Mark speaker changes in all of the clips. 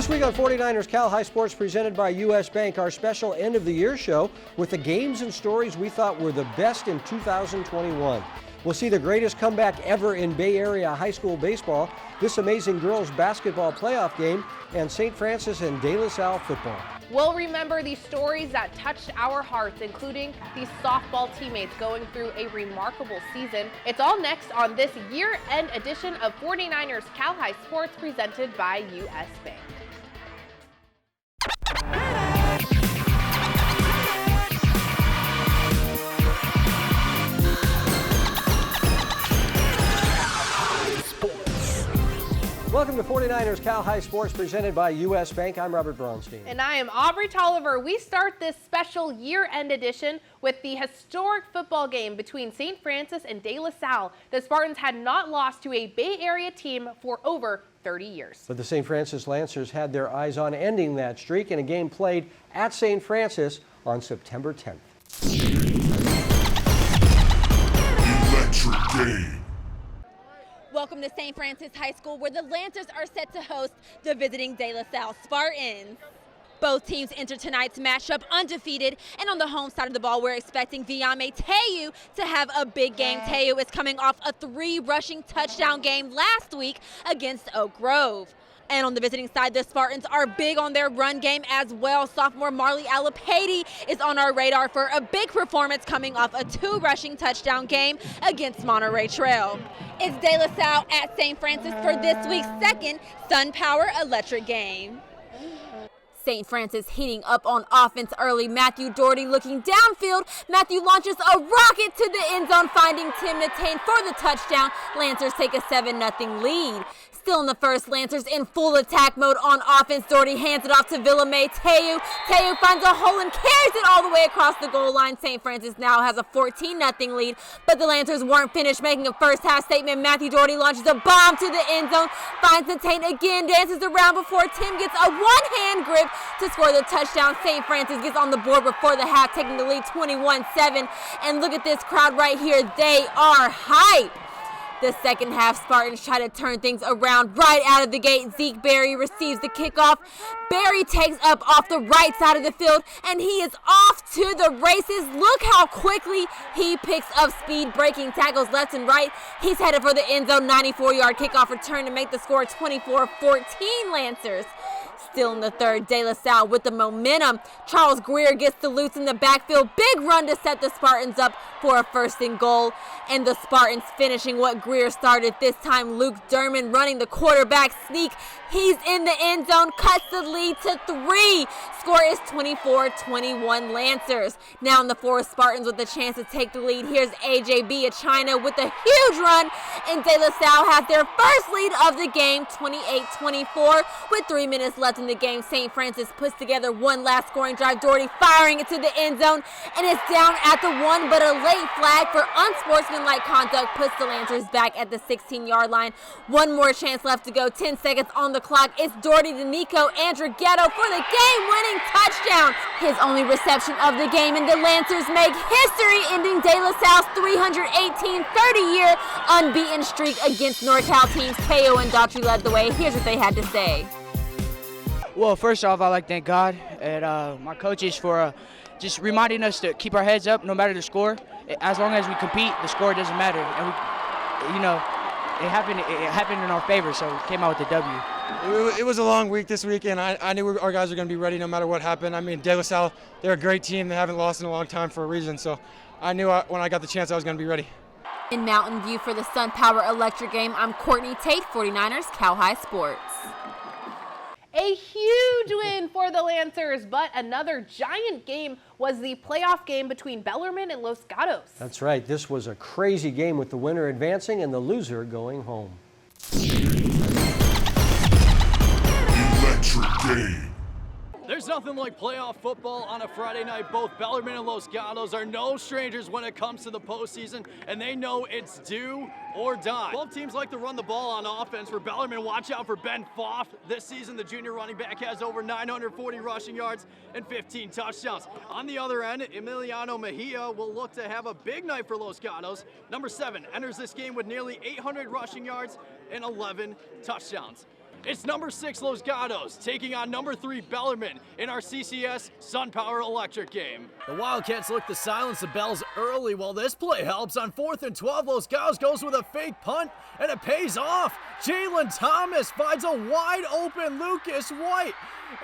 Speaker 1: This week on 49ers Cal High Sports presented by U.S. Bank, our special end of the year show with the games and stories we thought were the best in 2021. We'll see the greatest comeback ever in Bay Area high school baseball, this amazing girls basketball playoff game, and St. Francis and De La Salle football.
Speaker 2: We'll remember the stories that touched our hearts, including these softball teammates going through a remarkable season. It's all next on this year-end edition of 49ers Cal High Sports presented by U.S. Bank.
Speaker 1: Welcome to 49ers Cal High Sports presented by U.S. Bank. I'm Robert Braunstein.
Speaker 2: And I am Aubrey Tolliver. We start this special year-end edition with the historic football game between St. Francis and De La Salle. The Spartans had not lost to a Bay Area team for over 30 years. But
Speaker 1: the St. Francis Lancers had their eyes on ending that streak in a game played at St. Francis on September 10th.
Speaker 3: Electric game.
Speaker 4: Welcome to St. Francis High School, where the Lancers are set to host the visiting De La Salle Spartans. Both teams enter tonight's matchup undefeated, and on the home side of the ball, we're expecting Viame Teyu to have a big game. Teyu is coming off a 3 rushing touchdown game last week against Oak Grove. And on the visiting side, the Spartans are big on their run game as well. Sophomore Marley Alapady is on our radar for a big performance coming off a 2 rushing touchdown game against Monterey Trail. It's De La Salle at St. Francis for this week's second Sun Power Electric game. St. Francis heating up on offense early. Matthew Doherty looking downfield. Matthew launches a rocket to the end zone, finding Tim Natane for the touchdown. Lancers take a 7-0 lead. Still in the first, Lancers in full attack mode on offense. Doherty hands it off to Villamay Teyu. Teyu finds a hole and carries it all the way across the goal line. St. Francis now has a 14-0 lead, but the Lancers weren't finished making a first half statement. Matthew Doherty launches a bomb to the end zone, finds Natane again, dances around before Tim gets a one-hand grip to score the touchdown. St. Francis gets on the board before the half, taking the lead 21-7. And look at this crowd right here. They are hyped. The second half, Spartans try to turn things around right out of the gate. Zeke Berry receives the kickoff. Berry takes up off the right side of the field, and he is off to the races. Look how quickly he picks up speed, breaking tackles left and right. He's headed for the end zone, 94-yard kickoff return to make the score 24-14 Lancers. Still in the third, De La Salle with the momentum. Charles Greer gets the loose in the backfield. Big run to set the Spartans up for a 1st and goal. And the Spartans finishing what Greer started. This time, Luke Derman running the quarterback sneak. He's in the end zone, cuts the lead to 3. Score is 24-21 Lancers. Now in the fourth, Spartans with a chance to take the lead. Here's AJB of China with a huge run. And De La Salle has their first lead of the game, 28-24, with 3 minutes left in the game. St. Francis puts together one last scoring drive. Doherty firing it to the end zone, and it's down at the 1, but a late flag for unsportsmanlike conduct puts the Lancers back at the 16-yard line. One more chance left to go, 10 seconds on the clock. It's Doherty to Nico Andrighetto for the game-winning touchdown. His only reception of the game, and the Lancers make history, ending De La Salle's 318-30-year unbeaten streak against NorCal teams. Teo and Daughtry led the way. Here's what they had to say.
Speaker 5: Well, first off, I'd like to thank God and my coaches for just reminding us to keep our heads up no matter the score. As long as we compete, the score doesn't matter. And it happened in our favor, so we came out with the W.
Speaker 6: It was a long week this week, and I knew our guys were going to be ready no matter what happened. I mean, De La Salle, they're a great team. They haven't lost in a long time for a reason, so I knew when I got the chance I was going to be ready.
Speaker 4: In Mountain View for the Sun Power Electric game, I'm Courtney Tate, 49ers Cal High Sports.
Speaker 2: A huge win for the Lancers, but another giant game was the playoff game between Bellarmine and Los Gatos.
Speaker 1: That's right. This was a crazy game with the winner advancing and the loser going home.
Speaker 3: Electric game.
Speaker 7: There's nothing like playoff football on a Friday night. Both Bellarmine and Los Gatos are no strangers when it comes to the postseason, and they know it's do or die. Both teams like to run the ball on offense. For Bellarmine, watch out for Ben Foff. This season, the junior running back has over 940 rushing yards and 15 touchdowns. On the other end, Emiliano Mejia will look to have a big night for Los Gatos. Number 7 enters this game with nearly 800 rushing yards and 11 touchdowns. It's number 6 Los Gatos taking on number 3 Bellarmine in our CCS SunPower Electric game.
Speaker 3: The Wildcats look to silence the Bells early. While this play helps on 4th and 12, Los Gatos goes with a fake punt, and it pays off. Jalen Thomas finds a wide open Lucas White,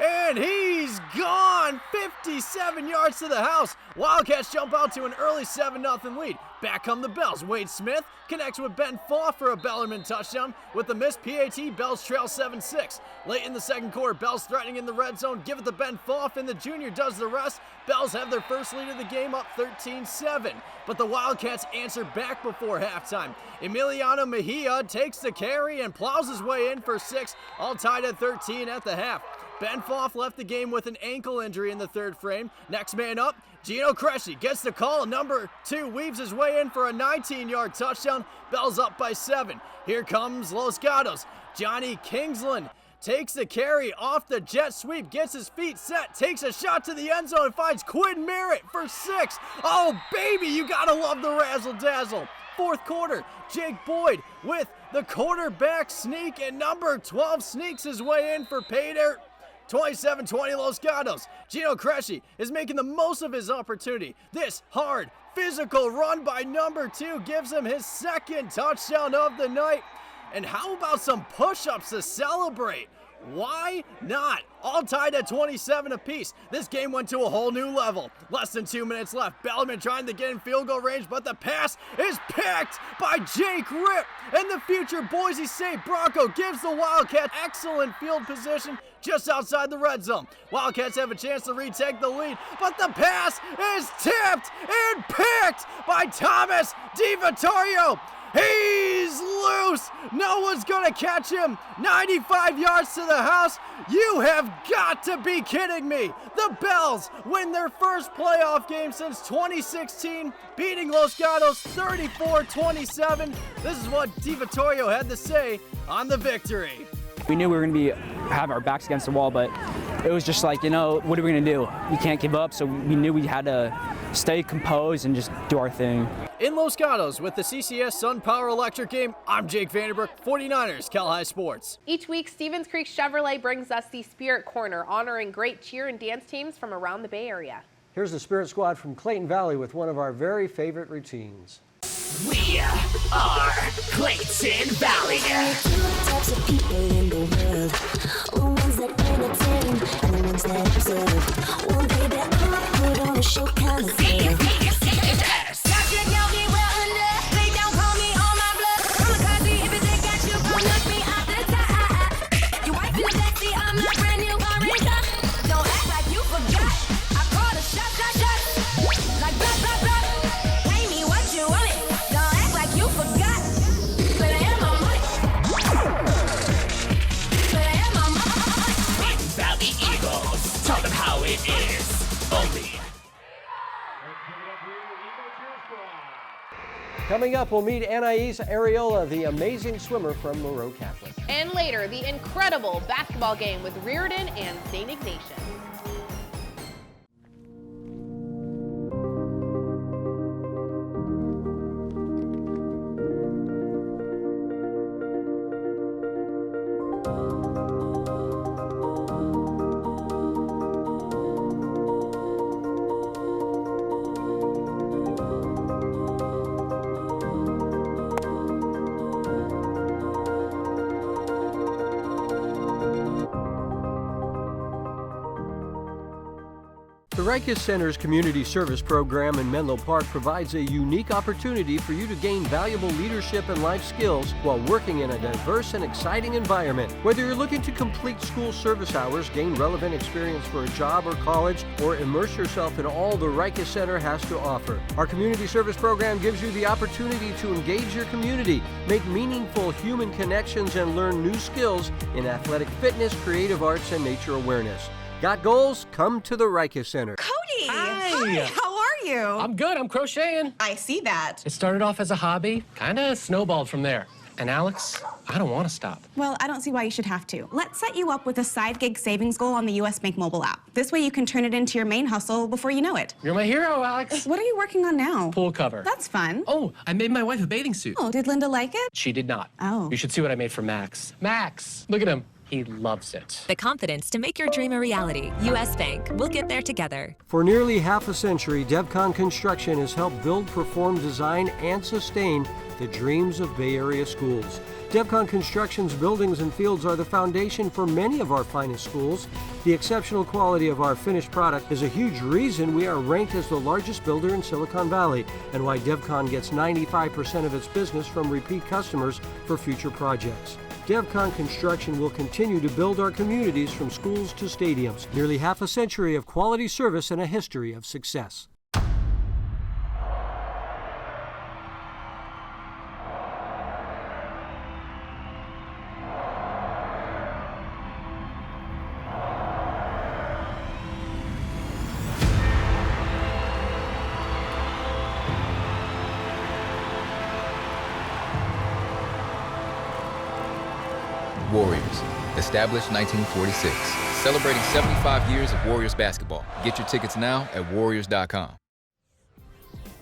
Speaker 3: and he's gone 57 yards to the house. Wildcats jump out to an early 7-0 lead. Back come the Bells. Wade Smith connects with Ben Faw for a Bellarmine touchdown. With the missed PAT, Bells trail 7-6. Late in the second quarter, Bells threatening in the red zone. Give it to Ben Faw, and the junior does the rest. Bells have their first lead of the game, up 13-7. But the Wildcats answer back before halftime. Emiliano Mejia takes the carry and plows his way in for 6, all tied at 13 at the half. Ben Foff left the game with an ankle injury in the third frame. Next man up, Gino Cresci gets the call. Number 2 weaves his way in for a 19-yard touchdown. Bells up by 7. Here comes Los Gatos. Johnny Kingsland takes the carry off the jet sweep, gets his feet set, takes a shot to the end zone, and finds Quinn Merritt for 6. Oh, baby, you gotta love the razzle-dazzle. Fourth quarter, Jake Boyd with the quarterback sneak, and number 12 sneaks his way in for pay dirt. 27-20 Los Gatos. Gino Cresci is making the most of his opportunity. This hard, physical run by number 2 gives him his second touchdown of the night. And how about some push-ups to celebrate? Why not? All tied at 27 apiece. This game went to a whole new level. Less than 2 minutes left. Bellarmine trying to get in field goal range, but the pass is picked by Jake Ripp. And the future Boise State Bronco gives the Wildcats excellent field position just outside the red zone. Wildcats have a chance to retake the lead, but the pass is tipped and picked by Thomas DiVittorio. He's loose. No one's gonna catch him. 95 yards to the house. You have got to be kidding me. The Bells win their first playoff game since 2016, beating Los Gatos 34-27. This is what DiVittorio had to say on the victory.
Speaker 8: We knew we were going to have our backs against the wall, but it was just like, what are we going to do? We can't give up, so we knew we had to stay composed and just do our thing.
Speaker 3: In Los Gatos with the CCS SunPower Electric game, I'm Jake Vanderbrook, 49ers Cal High Sports.
Speaker 2: Each week, Stevens Creek Chevrolet brings us the Spirit Corner, honoring great cheer and dance teams from around the Bay Area.
Speaker 1: Here's the Spirit Squad from Clayton Valley with one of our very favorite routines.
Speaker 9: We are Clayton Valley.
Speaker 10: Two types of people in the world. The ones that entertain and the ones that observe. Well, baby, I'm put on a show kind of thing.
Speaker 1: Coming up, we'll meet Anais Areola, the amazing swimmer from Moreau Catholic.
Speaker 2: And later, the incredible basketball game with Reardon and St. Ignatius.
Speaker 1: The Rikers Center's Community Service Program in Menlo Park provides a unique opportunity for you to gain valuable leadership and life skills while working in a diverse and exciting environment. Whether you're looking to complete school service hours, gain relevant experience for a job or college, or immerse yourself in all the Rikers Center has to offer, our Community Service Program gives you the opportunity to engage your community, make meaningful human connections, and learn new skills in athletic fitness, creative arts, and nature awareness. Got goals? Come to the Rikers Center.
Speaker 11: Cody!
Speaker 12: Hi!
Speaker 11: How are you?
Speaker 12: I'm good. I'm crocheting.
Speaker 11: I see that.
Speaker 12: It started off as a hobby, kind of snowballed from there. And Alex, I don't want to stop.
Speaker 11: Well, I don't see why you should have to. Let's set you up with a side gig savings goal on the US Bank mobile app. This way you can turn it into your main hustle before you know it.
Speaker 12: You're my hero, Alex.
Speaker 11: What are you working on now?
Speaker 12: Pool cover.
Speaker 11: That's fun.
Speaker 12: Oh, I made my wife a bathing suit.
Speaker 11: Oh, did Linda like it?
Speaker 12: She did not.
Speaker 11: Oh.
Speaker 12: You should see what I made for Max. Max, look at him. He loves it.
Speaker 13: The confidence to make your dream a reality. U.S. Bank. We'll get there together.
Speaker 1: For nearly half a century, DevCon Construction has helped build, perform, design, and sustain the dreams of Bay Area schools. DevCon Construction's buildings and fields are the foundation for many of our finest schools. The exceptional quality of our finished product is a huge reason we are ranked as the largest builder in Silicon Valley, and why DevCon gets 95% of its business from repeat customers for future projects. DevCon Construction will continue to build our communities from schools to stadiums. Nearly half a century of quality service and a history of success.
Speaker 14: Warriors, established 1946, celebrating 75 years of Warriors basketball. Get your tickets now at warriors.com.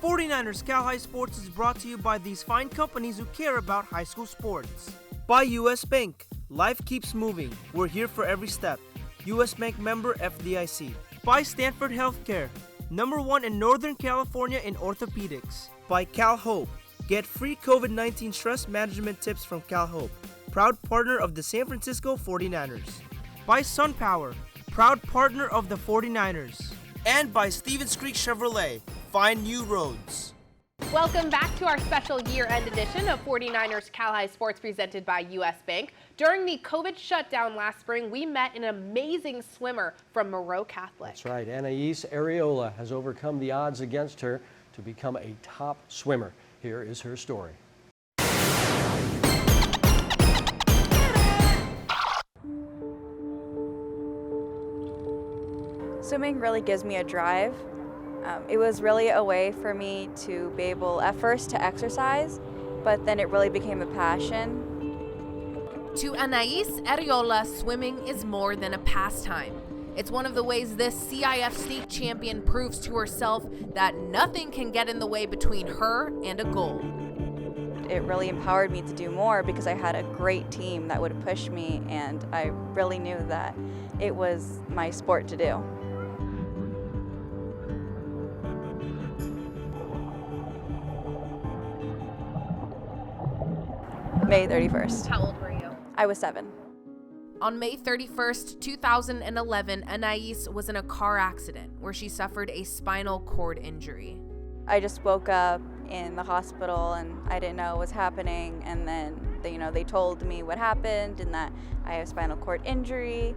Speaker 15: 49ers Cal High Sports is brought to you by these fine companies who care about high school sports. By U.S. Bank. Life keeps moving. We're here for every step. U.S. Bank member FDIC. By Stanford Healthcare. #1 in Northern California in orthopedics. By Cal Hope. Get free COVID-19 stress management tips from Cal Hope. Proud partner of the San Francisco 49ers. By SunPower, proud partner of the 49ers. And by Stevens Creek Chevrolet, find new roads.
Speaker 2: Welcome back to our special year-end edition of 49ers Cal High Sports presented by U.S. Bank. During the COVID shutdown last spring, we met an amazing swimmer from Moreau Catholic.
Speaker 1: That's right. Anais Areola has overcome the odds against her to become a top swimmer. Here is her story.
Speaker 16: Swimming really gives me a drive. It was really a way for me to be able, at first, to exercise, but then it really became a passion.
Speaker 2: To Anais Areola, swimming is more than a pastime. It's one of the ways this CIF state champion proves to herself that nothing can get in the way between her and a goal.
Speaker 16: It really empowered me to do more because I had a great team that would push me, and I really knew that it was my sport to do. May 31st.
Speaker 2: How old were you?
Speaker 16: I was 7.
Speaker 2: On May 31st, 2011, Anais was in a car accident where she suffered a spinal cord injury.
Speaker 16: I just woke up in the hospital and I didn't know what was happening, and then they told me what happened and that I have a spinal cord injury,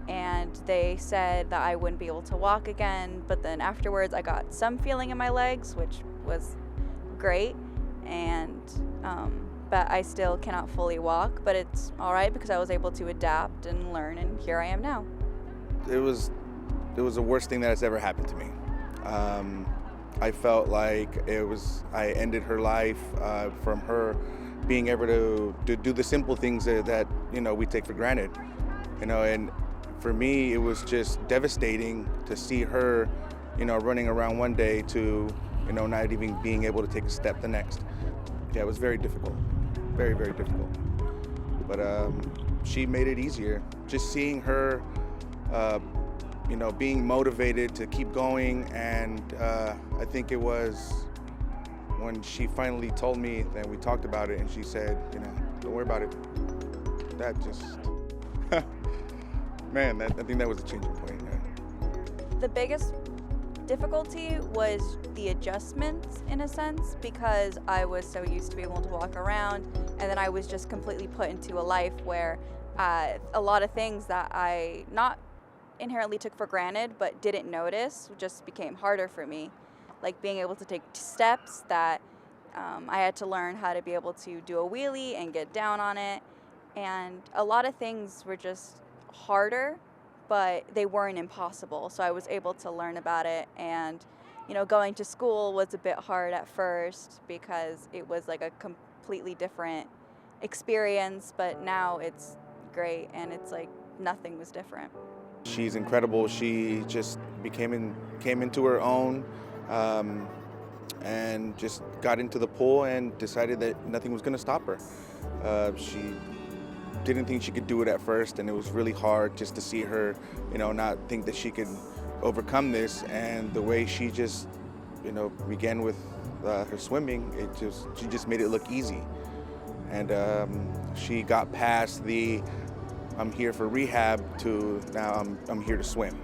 Speaker 16: and they said that I wouldn't be able to walk again, but then afterwards I got some feeling in my legs, which was great, and but I still cannot fully walk, but it's all right because I was able to adapt and learn, and here I am now.
Speaker 17: It was the worst thing that has ever happened to me. I felt like I ended her life from her being able to do the simple things that we take for granted, and for me it was just devastating to see her, running around one day to, not even being able to take a step the next. Yeah, it was very difficult. Very, very difficult. But she made it easier. Just seeing her, being motivated to keep going, and I think it was when she finally told me that we talked about it, and she said, don't worry about it. That just, man, I think that was a changing point. Yeah.
Speaker 16: The biggest difficulty was the adjustments, in a sense, because I was so used to being able to walk around, and then I was just completely put into a life where a lot of things that I not inherently took for granted but didn't notice just became harder for me, like being able to take steps that I had to learn how to be able to do a wheelie and get down on it, and a lot of things were just harder, but they weren't impossible, so I was able to learn about it. And going to school was a bit hard at first because it was like a completely different experience, but now it's great, and it's like nothing was different.
Speaker 17: She's incredible. She just came into her own, and just got into the pool and decided that nothing was going to stop her. She didn't think she could do it at first, and it was really hard just to see her, not think that she could overcome this. And the way she just, began with her swimming, she just made it look easy. And she got past the I'm here for rehab to now I'm here to swim.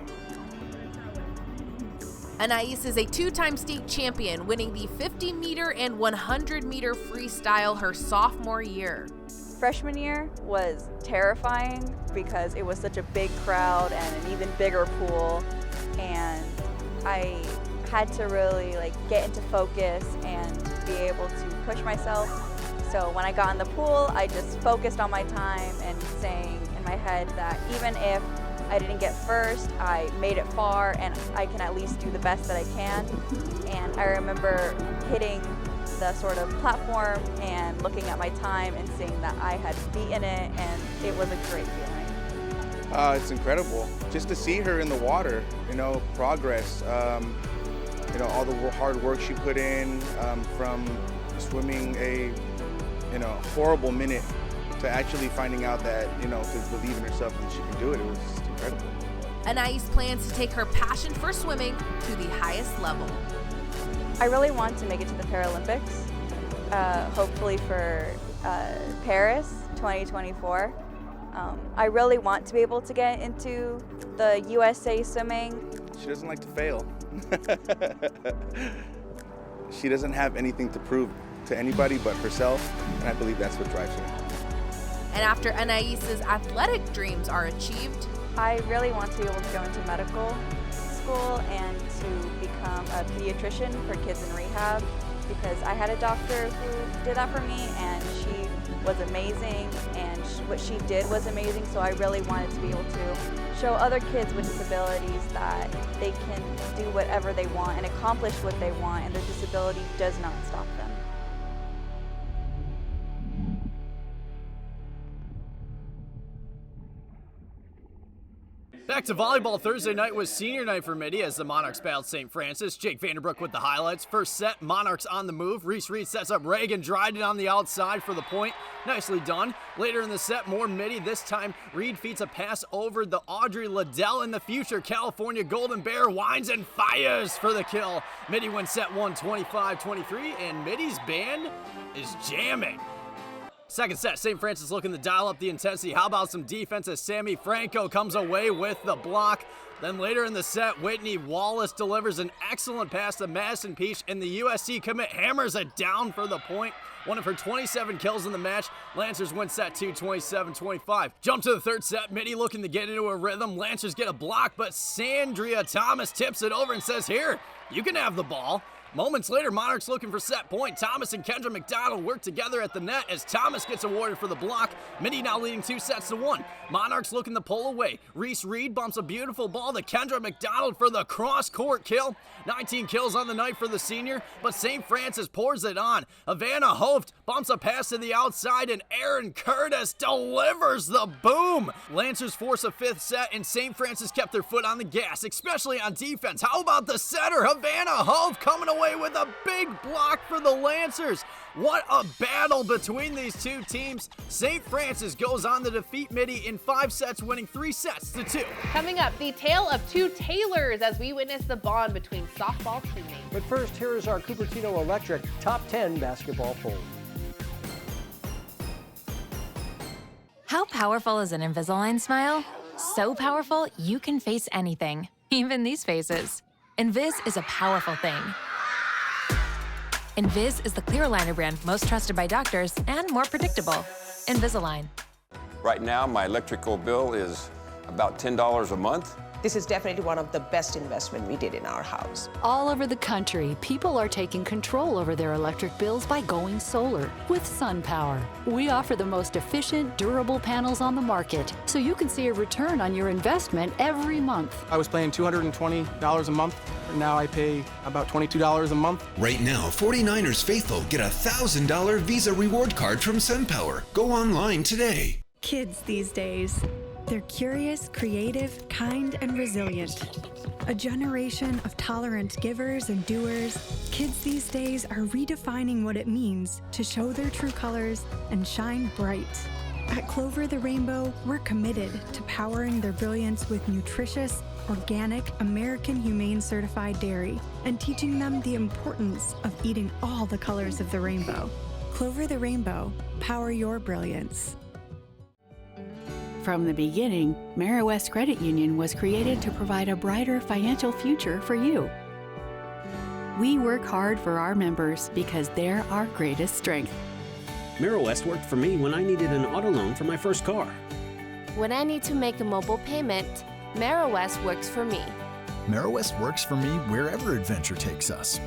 Speaker 2: Anais is a two-time state champion, winning the 50-meter and 100-meter freestyle her sophomore year.
Speaker 16: Freshman year was terrifying because it was such a big crowd and an even bigger pool, and I had to really get into focus and be able to push myself. So when I got in the pool, I just focused on my time and saying in my head that even if I didn't get first, I made it far, and I can at least do the best that I can. And I remember hitting the sort of platform and looking at my time and seeing that I had beaten it, and it was a great feeling.
Speaker 17: It's incredible just to see her in the water, progress, all the hard work she put in, from swimming a horrible minute to actually finding out that, to believe in herself that she can do it. It was just incredible.
Speaker 2: Anais plans to take her passion for swimming to the highest level.
Speaker 16: I really want to make it to the Paralympics, hopefully for Paris 2024. I really want to be able to get into the USA swimming.
Speaker 17: She doesn't like to fail. She doesn't have anything to prove to anybody but herself, and I believe that's what drives her.
Speaker 2: And after Anais's athletic dreams are achieved,
Speaker 16: I really want to be able to go into medical school and to become a pediatrician for kids in rehab, because I had a doctor who did that for me, and she was amazing, and what she did was amazing. So I really wanted to be able to show other kids with disabilities that they can do whatever they want and accomplish what they want, and their disability does not stop them.
Speaker 3: Back to volleyball. Thursday night was senior night for Mitty as the Monarchs battled St. Francis. Jake Vanderbrook with the highlights. First set, Monarchs on the move. Reese Reed sets up Reagan Dryden on the outside for the point. Nicely done. Later in the set, more Mitty. This time, Reed feeds a pass over the Audrey Liddell in the future California Golden Bear. Winds and fires for the kill. Mitty wins set 1, 25-23, and Mitty's band is jamming. Second set, St. Francis looking to dial up the intensity. How about some defense as Sammy Franco comes away with the block. Then later in the set, Whitney Wallace delivers an excellent pass to Madison Peach, and the USC commit hammers it down for the point. One of her 27 kills in the match. Lancers win set 2, 27-25. Jump to the third set, Mitty looking to get into a rhythm. Lancers get a block, but Sandria Thomas tips it over and says, "Here, you can have the ball." Moments later, Monarchs looking for set point. Thomas and Kendra McDonald work together at the net as Thomas gets awarded for the block. Mitty now leading 2-1. Monarchs looking to pull away. Reese Reed bumps a beautiful ball to Kendra McDonald for the cross-court kill. 19 kills on the night for the senior, but St. Francis pours it on. Havana Hoft bumps a pass to the outside, and Aaron Curtis delivers the boom. Lancers force a fifth set, and St. Francis kept their foot on the gas, especially on defense. How about the setter, Havana Hoft, coming away with a big block for the Lancers? What a battle between these two teams. St. Francis goes on to defeat Mitty in 5 sets, winning 3-2.
Speaker 2: Coming up, the tale of two Taylors as we witness the bond between softball teammates.
Speaker 1: But first, here is our Cupertino Electric Top 10 basketball poll.
Speaker 13: How powerful is an Invisalign smile? So powerful, you can face anything, even these faces. Invis is a powerful thing. Invis is the clear aligner brand most trusted by doctors and more predictable. Invisalign.
Speaker 18: Right now, my electrical bill is about $10 a month.
Speaker 19: This is definitely one of the best investments we did in our house.
Speaker 20: All over the country, people are taking control over their electric bills by going solar with SunPower. We offer the most efficient, durable panels on the market, so you can see a return on your investment every month.
Speaker 6: I was paying $220 a month. Now I pay about $22 a month.
Speaker 21: Right now, 49ers faithful get a $1,000 Visa reward card from SunPower. Go online today.
Speaker 22: Kids these days. They're curious, creative, kind, and resilient. A generation of tolerant givers and doers, kids these days are redefining what it means to show their true colors and shine bright. At Clover the Rainbow, we're committed to powering their brilliance with nutritious, organic, American Humane certified dairy and teaching them the importance of eating all the colors of the rainbow. Clover the Rainbow, power your brilliance.
Speaker 4: From the beginning, West Credit Union was created to provide a brighter financial future for you. We work hard for our members because they're our greatest strength.
Speaker 5: West worked for me when I needed an auto loan for my first car.
Speaker 23: When I need to make a mobile payment, West works for me.
Speaker 24: West works for me wherever adventure takes us.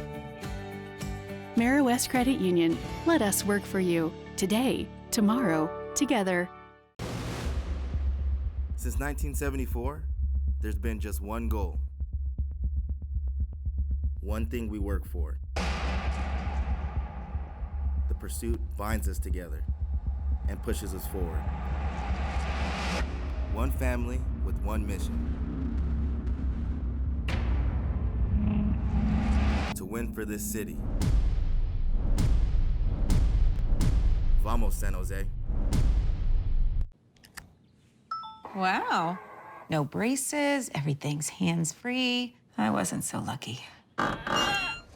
Speaker 4: West Credit Union. Let us work for you. Today, tomorrow, together.
Speaker 25: Since 1974, there's been just one goal. One thing we work for. The pursuit binds us together and pushes us forward. One family with one mission. To win for this city. Vamos, San Jose.
Speaker 26: Wow. No braces, everything's hands-free. I wasn't so lucky.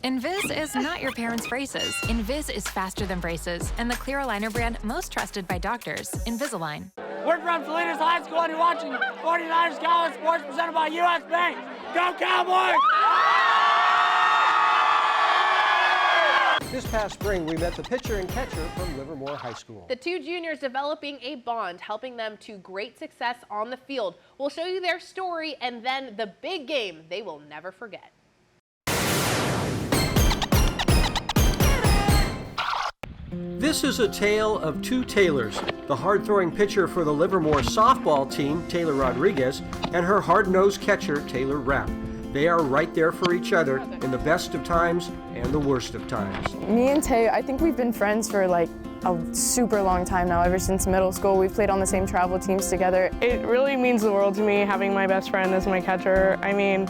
Speaker 13: Invis is not your parents' braces. Invis is faster than braces and the clear aligner brand most trusted by doctors, Invisalign.
Speaker 27: We're from Salinas High School and you're watching 49ers Cowboys Sports presented by U.S. Bank. Go Cowboys!
Speaker 1: This past spring, we met the pitcher and catcher from Livermore High School.
Speaker 2: The two juniors developing a bond, helping them to great success on the field. We'll show you their story and then the big game they will never forget.
Speaker 1: This is a tale of two Taylors, the hard-throwing pitcher for the Livermore softball team, Taylor Rodriguez, and her hard-nosed catcher, Taylor Rapp. They are right there for each other in the best of times and the worst of times.
Speaker 28: Me and Tay, I think we've been friends for like a super long time now, ever since middle school. We've played on the same travel teams together.
Speaker 29: It really means the world to me having my best friend as my catcher. I mean,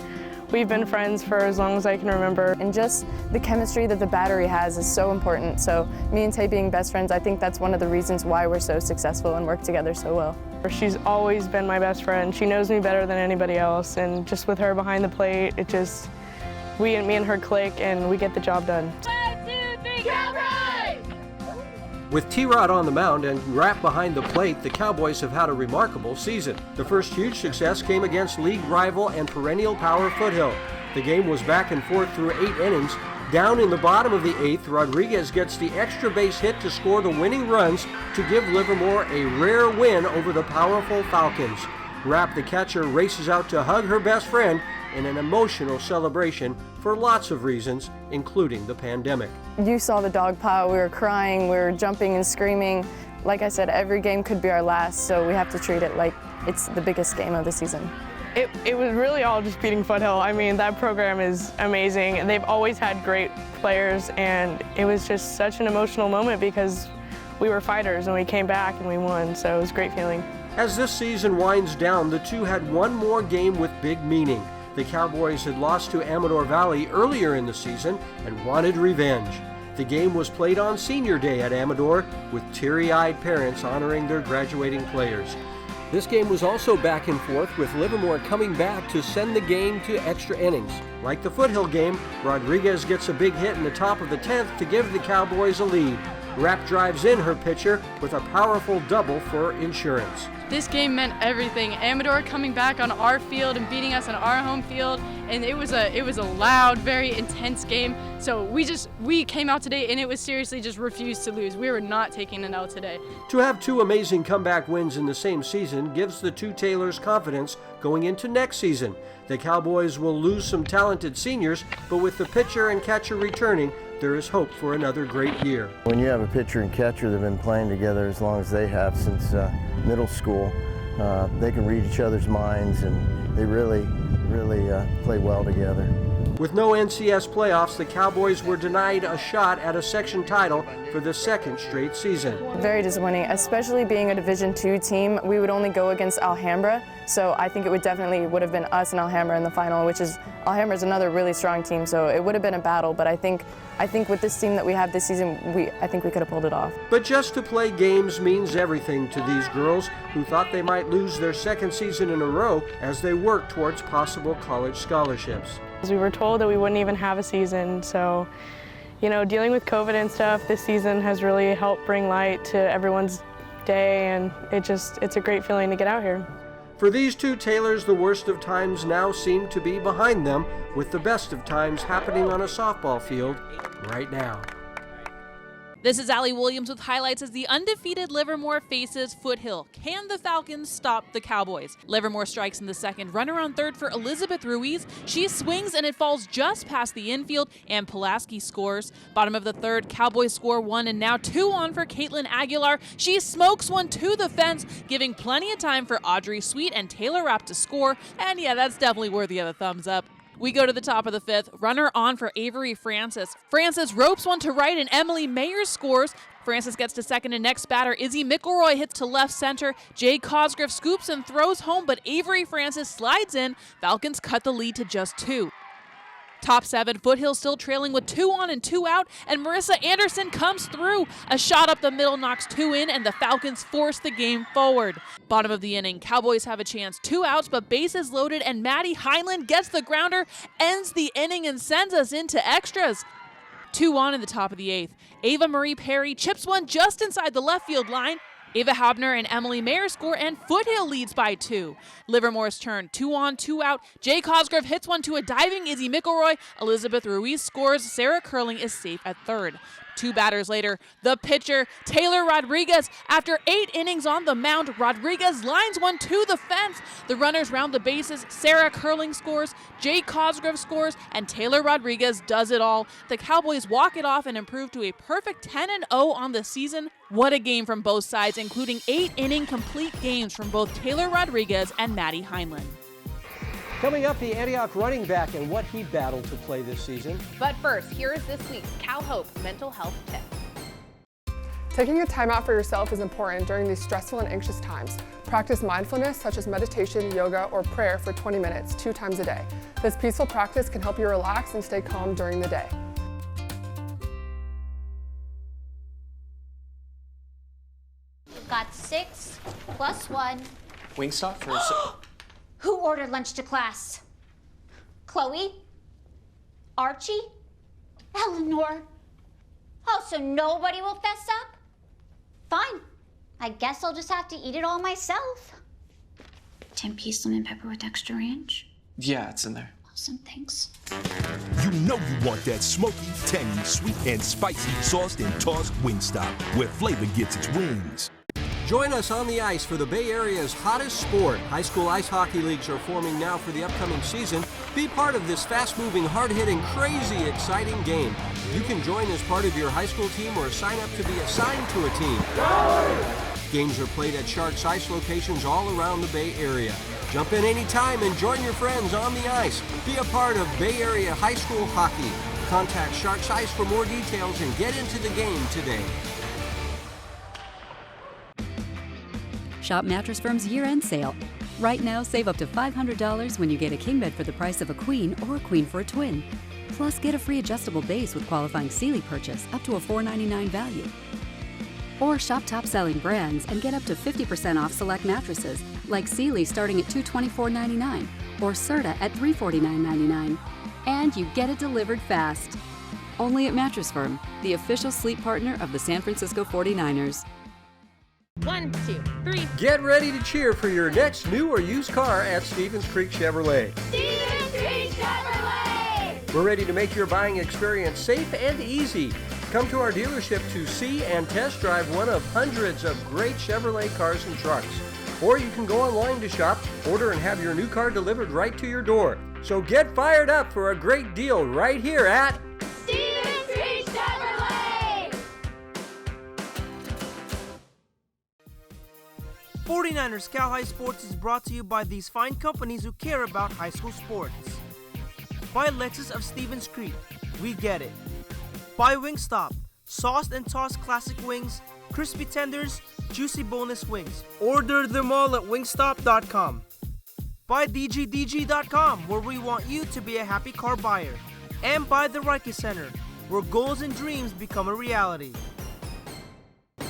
Speaker 29: we've been friends for as long as I can remember.
Speaker 28: And just the chemistry that the battery has is so important. So me and Tay being best friends, I think that's one of the reasons why we're so successful and work together so well.
Speaker 29: She's always been my best friend. She knows me better than anybody else. And just with her behind the plate, it just, me and her click and we get the job done.
Speaker 27: 1, 2, 3, Cowboys!
Speaker 1: With T-Rod on the mound and Rapp behind the plate, the Cowboys have had a remarkable season. The first huge success came against league rival and perennial power Foothill. The game was back and forth through 8 innings. Down in the bottom of the 8th, Rodriguez gets the extra base hit to score the winning runs to give Livermore a rare win over the powerful Falcons. Rapp, the catcher, races out to hug her best friend in an emotional celebration for lots of reasons, including the pandemic.
Speaker 28: You saw the dog pile, we were crying, we were jumping and screaming. Like I said, every game could be our last, so we have to treat it like it's the biggest game of the season.
Speaker 29: It was really all just beating Foothill. I mean, that program is amazing. They've always had great players, and it was just such an emotional moment because we were fighters and we came back and we won, so it was a great feeling.
Speaker 1: As this season winds down, the two had one more game with big meaning. The Cowboys had lost to Amador Valley earlier in the season and wanted revenge. The game was played on Senior Day at Amador, with teary-eyed parents honoring their graduating players. This game was also back and forth, with Livermore coming back to send the game to extra innings. Like the Foothill game, Rodriguez gets a big hit in the top of the 10th to give the Cowboys a lead. Rapp drives in her pitcher with a powerful double for insurance.
Speaker 30: This game meant everything. Amador coming back on our field and beating us on our home field, and it was a loud, very intense game. So we came out today and it was seriously just refused to lose. We were not taking an L today.
Speaker 1: To have two amazing comeback wins in the same season gives the two Taylors confidence going into next season. The Cowboys will lose some talented seniors, but with the pitcher and catcher returning, there is hope for another great year.
Speaker 31: When you have a pitcher and catcher that have been playing together as long as they have since middle school, they can read each other's minds and they really play well together.
Speaker 1: With no NCS playoffs, the Cowboys were denied a shot at a section title for the second straight season.
Speaker 28: Very disappointing, especially being a Division II team. We would only go against Alhambra, so I think it would have been us and Alhambra in the final, which is, Alhambra's another really strong team, so it would have been a battle, but I think with this team that we have this season, I think we could have pulled it off.
Speaker 1: But just to play games means everything to these girls who thought they might lose their second season in a row as they work towards possible college scholarships.
Speaker 29: We were told that we wouldn't even have a season, so dealing with COVID and stuff, this season has really helped bring light to everyone's day, and it's a great feeling to get out here.
Speaker 1: For these two Taylors, the worst of times now seem to be behind them, with the best of times happening on a softball field right now.
Speaker 3: This is Allie Williams with highlights as the undefeated Livermore faces Foothill. Can the Falcons stop the Cowboys? Livermore strikes in the second. Runner on third for Elizabeth Ruiz. She swings and it falls just past the infield, and Pulaski scores. Bottom of the third, Cowboys score 1 and now 2 on for Caitlin Aguilar. She smokes one to the fence, giving plenty of time for Audrey Sweet and Taylor Rapp to score. And yeah, that's definitely worthy of a thumbs up. We go to the top of the fifth. Runner on for Avery Francis. Francis ropes one to right and Emily Mayer scores. Francis gets to second and next batter Izzy McElroy hits to left center. Jay Cosgrove scoops and throws home, but Avery Francis slides in. Falcons cut the lead to just 2. Top 7, Foothill still trailing with 2 on and 2 out, and Marissa Anderson comes through. A shot up the middle knocks 2 in, and the Falcons force the game forward. Bottom of the inning, Cowboys have a chance, 2 outs, but bases loaded, and Maddie Heinlein gets the grounder, ends the inning, and sends us into extras. 2 on in the top of the 8th. Ava Marie Perry chips one just inside the left field line. Ava Habner and Emily Mayer score, and Foothill leads by 2. Livermore's turn, 2 on, 2 out. Jay Cosgrove hits one to a diving Izzy McElroy. Elizabeth Ruiz scores. Sarah Curling is safe at third. 2 batters later, the pitcher, Taylor Rodriguez. After 8 innings on the mound, Rodriguez lines one to the fence. The runners round the bases. Sarah Curling scores, Jay Cosgrove scores, and Taylor Rodriguez does it all. The Cowboys walk it off and improve to a perfect 10-0 on the season. What a game from both sides, including 8-inning complete games from both Taylor Rodriguez and Maddie Heinlein.
Speaker 1: Coming up, the Antioch running back and what he battled to play this season.
Speaker 2: But first, here is this week's Cal Hope mental health tip.
Speaker 7: Taking a time out for yourself is important during these stressful and anxious times. Practice mindfulness such as meditation, yoga, or prayer for 20 minutes, 2 times a day. This peaceful practice can help you relax and stay calm during the day.
Speaker 8: Got 6 plus 1.
Speaker 9: Wingstop for
Speaker 8: Who ordered lunch to class? Chloe? Archie? Eleanor? Oh, so nobody will fess up? Fine. I guess I'll just have to eat it all myself. 10-piece lemon pepper with extra ranch?
Speaker 9: Yeah, it's in there.
Speaker 8: Awesome, thanks.
Speaker 10: You know you want that smoky, tangy, sweet, and spicy sauced and tossed Wingstop, where flavor gets its wings.
Speaker 1: Join us on the ice for the Bay Area's hottest sport. High school ice hockey leagues are forming now for the upcoming season. Be part of this fast-moving, hard-hitting, crazy, exciting game. You can join as part of your high school team or sign up to be assigned to a team. Games are played at Sharks Ice locations all around the Bay Area. Jump in anytime and join your friends on the ice. Be a part of Bay Area high school hockey. Contact Sharks Ice for more details and get into the game today.
Speaker 11: Shop Mattress Firm's year-end sale. Right now, save up to $500 when you get a king bed for the price of a queen or a queen for a twin. Plus, get a free adjustable base with qualifying Sealy purchase up to a $499 value. Or shop top-selling brands and get up to 50% off select mattresses, like Sealy starting at $224.99 or Serta at $349.99. And you get it delivered fast. Only at Mattress Firm, the official sleep partner of the San Francisco 49ers.
Speaker 2: 1, 2, 3.
Speaker 1: Get ready to cheer for your next new or used car at Stevens Creek Chevrolet.
Speaker 8: Stevens Creek Chevrolet!
Speaker 1: We're ready to make your buying experience safe and easy. Come to our dealership to see and test drive one of hundreds of great Chevrolet cars and trucks. Or you can go online to shop, order, and have your new car delivered right to your door. So get fired up for a great deal right here at
Speaker 8: Stevens Creek Chevrolet!
Speaker 12: 49ers Cal High Sports is brought to you by these fine companies who care about high school sports.
Speaker 6: By Lexus of Stevens Creek, we get it. By Wingstop, sauced and tossed classic wings, crispy tenders, juicy boneless wings. Order them all at wingstop.com. By DGDG.com, where we want you to be a happy car buyer. And by the Reiki Center, where goals and dreams become a reality.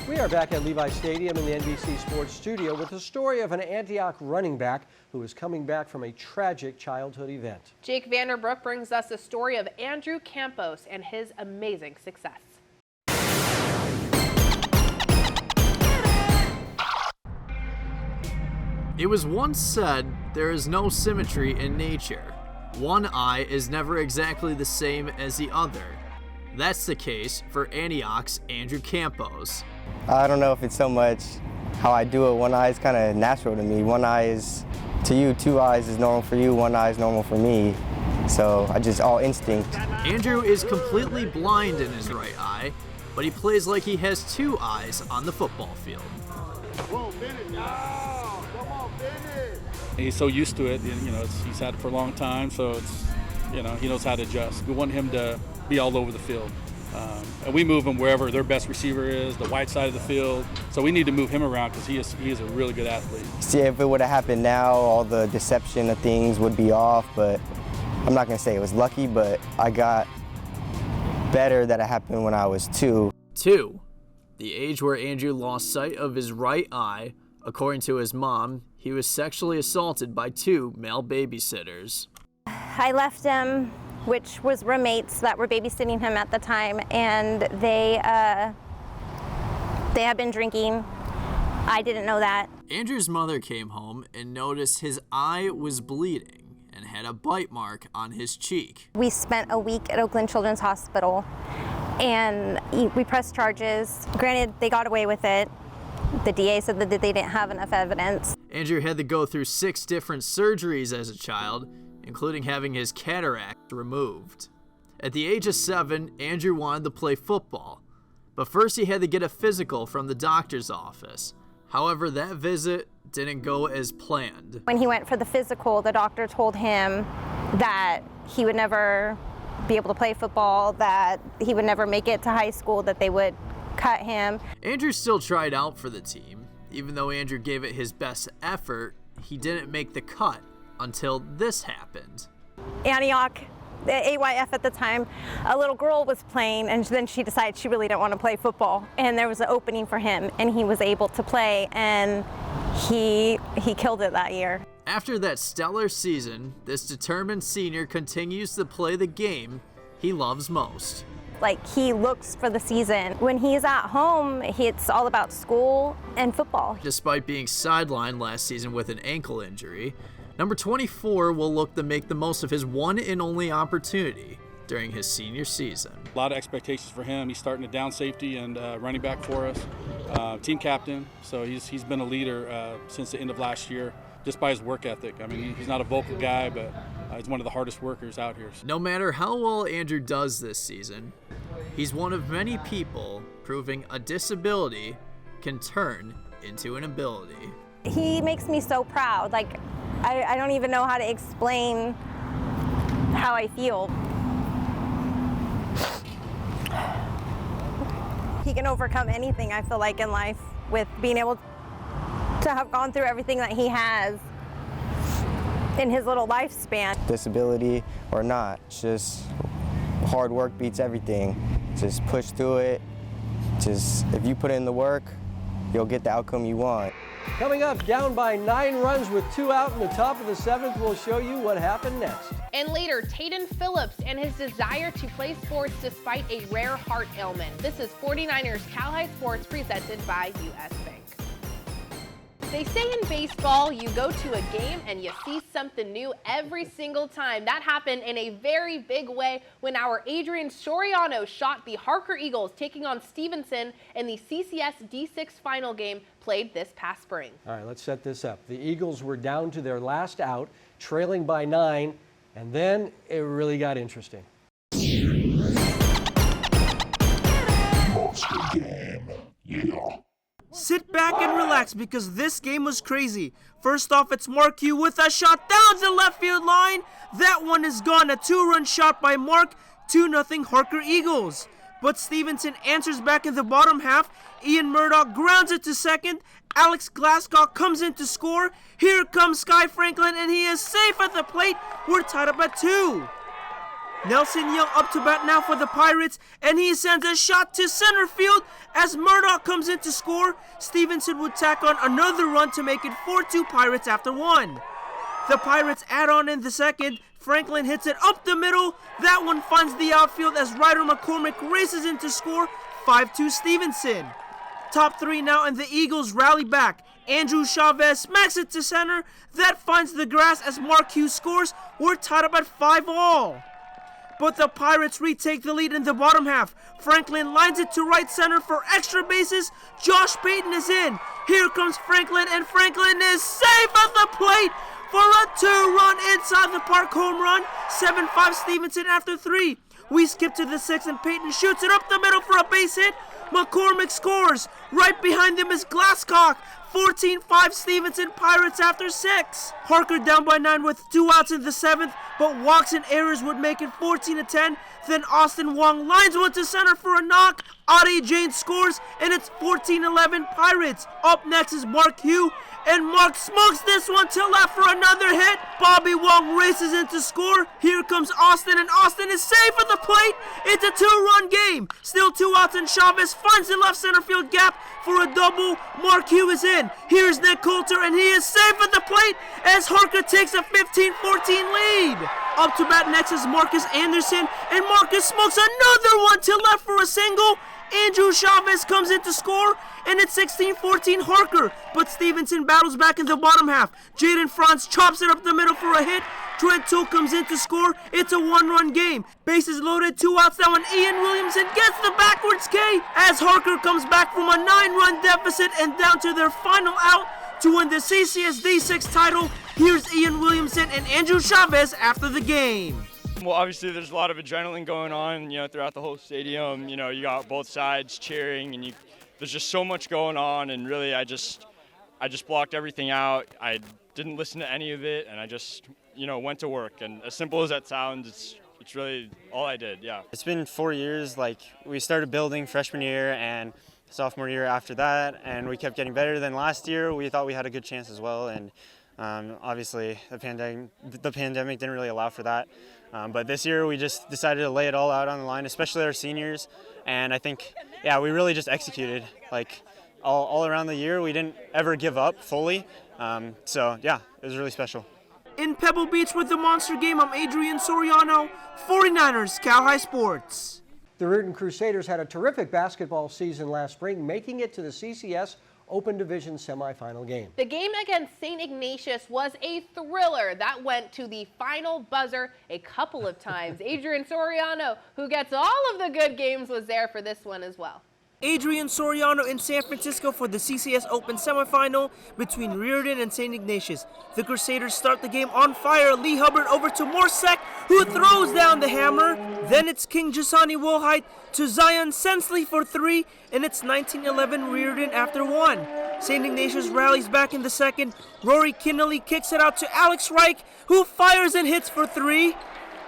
Speaker 1: We are back at Levi Stadium in the NBC Sports Studio with the story of an Antioch running back who is coming back from a tragic childhood event.
Speaker 2: Jake Vanderbrook brings us the story of Andrew Campos and his amazing success.
Speaker 12: It was once said, there is no symmetry in nature. One eye is never exactly the same as the other. That's the case for Antioch's Andrew Campos.
Speaker 31: I don't know if it's so much how I do it. One eye is kind of natural to me. One eye is to you, two eyes is normal for you, one eye is normal for me. So I just all instinct.
Speaker 12: Andrew is completely blind in his right eye, but he plays like he has two eyes on the football field.
Speaker 14: He's so used to it, he's had it for a long time, so he knows how to adjust. We want him to be all over the field. And we move him wherever their best receiver is, the wide side of the field. So we need to move him around because he is a really good athlete.
Speaker 31: See, if it would have happened now, all the deception of things would be off, but I'm not going to say it was lucky, but I got better that it happened when I was 2.
Speaker 12: 2, the age where Andrew lost sight of his right eye. According to his mom, he was sexually assaulted by 2 male babysitters.
Speaker 15: I left him, which was roommates that were babysitting him at the time, and they had been drinking. I didn't know that.
Speaker 12: Andrew's mother came home and noticed his eye was bleeding and had a bite mark on his cheek.
Speaker 15: We spent a week at Oakland Children's Hospital, and we pressed charges. Granted, they got away with it. The DA said that they didn't have enough evidence.
Speaker 12: Andrew had to go through 6 different surgeries as a child, including having his cataract removed. At the age of 7, Andrew wanted to play football, but first he had to get a physical from the doctor's office. However, that visit didn't go as planned.
Speaker 15: When he went for the physical, the doctor told him that he would never be able to play football, that he would never make it to high school, that they would cut him.
Speaker 12: Andrew still tried out for the team. Even though Andrew gave it his best effort, he didn't make the cut until this happened.
Speaker 15: Antioch, the AYF at the time, a little girl was playing, and then she decided she really didn't want to play football, and there was an opening for him, and he was able to play, and he killed it that year.
Speaker 12: After that stellar season, this determined senior continues to play the game he loves most.
Speaker 15: Like, he looks for the season. When he's at home, it's all about school and football.
Speaker 12: Despite being sidelined last season with an ankle injury, number 24 will look to make the most of his one and only opportunity during his senior season.
Speaker 14: A lot of expectations for him. He's starting to down safety and running back for us, team captain. So he's been a leader since the end of last year, just by his work ethic. I mean, he's not a vocal guy, but he's one of the hardest workers out here.
Speaker 12: No matter how well Andrew does this season, he's one of many people proving a disability can turn into an ability.
Speaker 15: He makes me so proud. Like, I don't even know how to explain how I feel. He can overcome anything, I feel like, in life, with being able to have gone through everything that he has in his little lifespan.
Speaker 31: Disability or not, just hard work beats everything. Just push through it. Just, if you put in the work, you'll get the outcome you want.
Speaker 1: Coming up, down by 9 runs with 2 out in the top of the 7th, we'll show you what happened next.
Speaker 2: And later, Taden Phillips and his desire to play sports despite a rare heart ailment. This is 49ers Cal High Sports presented by U.S. Bank. They say in baseball, you go to a game and you see something new every single time. That happened in a very big way when our Adrian Soriano shot the Harker Eagles, taking on Stevenson in the CCS D6 final game played this past spring.
Speaker 1: All right, let's set this up. The Eagles were down to their last out, trailing by 9, and then it really got interesting.
Speaker 10: Monster game, yeah.
Speaker 6: Sit back and relax because this game was crazy. First off, it's Mark Hugh with a shot down the left field line. That one is gone. A 2-run shot by Mark. 2-0 Harker Eagles. But Stevenson answers back in the bottom half. Ian Murdoch grounds it to second. Alex Glasscock comes in to score. Here comes Sky Franklin, and he is safe at the plate. We're tied up at 2. Nelson Young up to bat now for the Pirates, and he sends a shot to center field as Murdoch comes in to score. Stevenson would tack on another run to make it 4-2 Pirates after 1. The Pirates add on in the second. Franklin hits it up the middle. That one finds the outfield as Ryder McCormick races in to score. 5-2 Stevenson. Top 3 now, and the Eagles rally back. Andrew Chavez smacks it to center. That finds the grass as Mark Hughes scores. We're tied up at 5-all. But the Pirates retake the lead in the bottom half. Franklin lines it to right center for extra bases. Josh Payton is in. Here comes Franklin, and Franklin is safe at the plate for a 2-run inside the park home run. 7-5 Stevenson after 3. We skip to the 6th, and Payton shoots it up the middle for a base hit. McCormick scores. Right behind them is Glasscock. 14-5 Stevenson Pirates after 6. Harker down by 9 with 2 outs in the 7th, but walks and errors would make it 14-10. Then Austin Wong lines one to center for a knock. Adi Jane scores, and it's 14-11 Pirates. Up next is Mark Hugh, and Mark smokes this one to left for another hit. Bobby Wong races in to score. Here comes Austin, and Austin is safe at the plate. It's a 2-run game. Still 2 outs, and Chavez finds the left center field gap for a double. Mark Hugh is in. Here's Nick Coulter, and he is safe at the plate as Harker takes a 15-14 lead. Up to bat next is Marcus Anderson, and Marcus smokes another one to left for a single. Andrew Chavez comes in to score, and it's 16-14 Harker. But Stevenson battles back in the bottom half. Jaden Franz chops it up the middle for a hit. Trent Toole comes in to score. It's a 1-run game. Bases loaded, 2 outs now, and Ian Williamson gets the backwards K as Harker comes back from a 9-run deficit and down to their final out to win the CCSD 6 title. Here's Ian Williamson and Andrew Chavez after the game.
Speaker 4: Well, obviously there's a lot of adrenaline going on, throughout the whole stadium. You got both sides cheering, and there's just so much going on. And really, I just blocked everything out. I didn't listen to any of it, and I just, went to work. And as simple as that sounds, it's really all I did. Yeah.
Speaker 5: It's been 4 years. We started building freshman year and sophomore year after that, and we kept getting better than last year. We thought we had a good chance as well, and obviously the pandemic didn't really allow for that. But this year we just decided to lay it all out on the line, especially our seniors. And I think, we really just executed. All around the year, we didn't ever give up fully. It was really special.
Speaker 6: In Pebble Beach with the Monster Game, I'm Adrian Soriano, 49ers Cal High Sports.
Speaker 1: The Reardon Crusaders had a terrific basketball season last spring, making it to the CCS Open Division semifinal game.
Speaker 2: The game against St. Ignatius was a thriller that went to the final buzzer a couple of times. Adrian Soriano, who gets all of the good games, was there for this one as well.
Speaker 6: Adrian Soriano in San Francisco for the CCS Open semifinal between Reardon and St. Ignatius. The Crusaders start the game on fire. Lee Hubbard over to Morsek, who throws down the hammer. Then it's King Jasani Woolheit to Zion Sensley for 3, and it's 19-11 Reardon after 1. St. Ignatius rallies back in the second. Rory Kinnelly kicks it out to Alex Reich, who fires and hits for 3.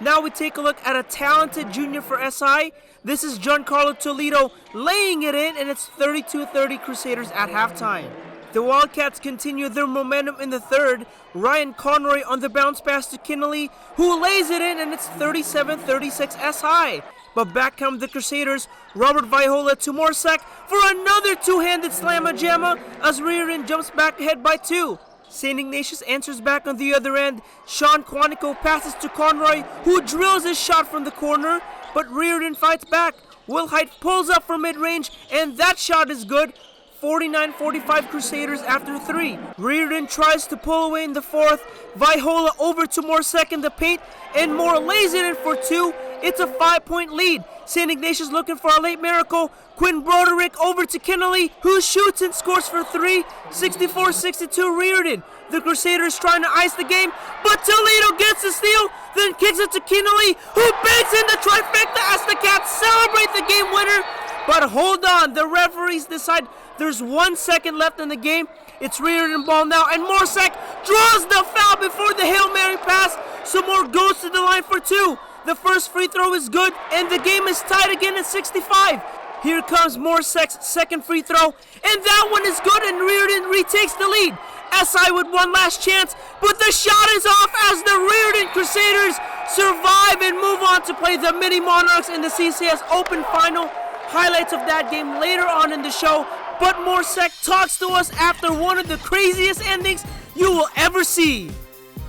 Speaker 6: Now we take a look at a talented junior for SI. This is Giancarlo Toledo laying it in, and it's 32-30 Crusaders at halftime. The Wildcats continue their momentum in the third. Ryan Conroy on the bounce pass to Kinnelly, who lays it in, and it's 37-36 SI. But back come the Crusaders. Robert Vaihola to Morsek for another two-handed slamma-jamma as Reardon jumps back ahead by 2. St. Ignatius answers back on the other end. Sean Quantico passes to Conroy, who drills his shot from the corner, but Reardon fights back. Wilhite pulls up from mid-range, and that shot is good. 49-45 Crusaders after 3. Reardon tries to pull away in the fourth. Vaihola over to Morsek in the paint, and Moore lays it in for 2. It's a 5-point lead. St. Ignatius looking for a late miracle. Quinn Broderick over to Kinnelly, who shoots and scores for 3. 64-62 Reardon. The Crusaders trying to ice the game, but Toledo gets the steal, then kicks it to Kinnelly, who banks in the trifecta as the Cats celebrate the game winner. But hold on, the referees decide There's 1 second left in the game. It's Reardon ball now, and Morsek draws the foul before the Hail Mary pass, so Moore goes to the line for 2. The first free throw is good, and the game is tied again at 65. Here comes Morsek's second free throw, and that one is good, and Reardon retakes the lead. SI with one last chance, but the shot is off as the Reardon Crusaders survive and move on to play the Mini Monarchs in the CCS Open Final. Highlights of that game later on in the show, but Morsek talks to us after one of the craziest endings you will ever see.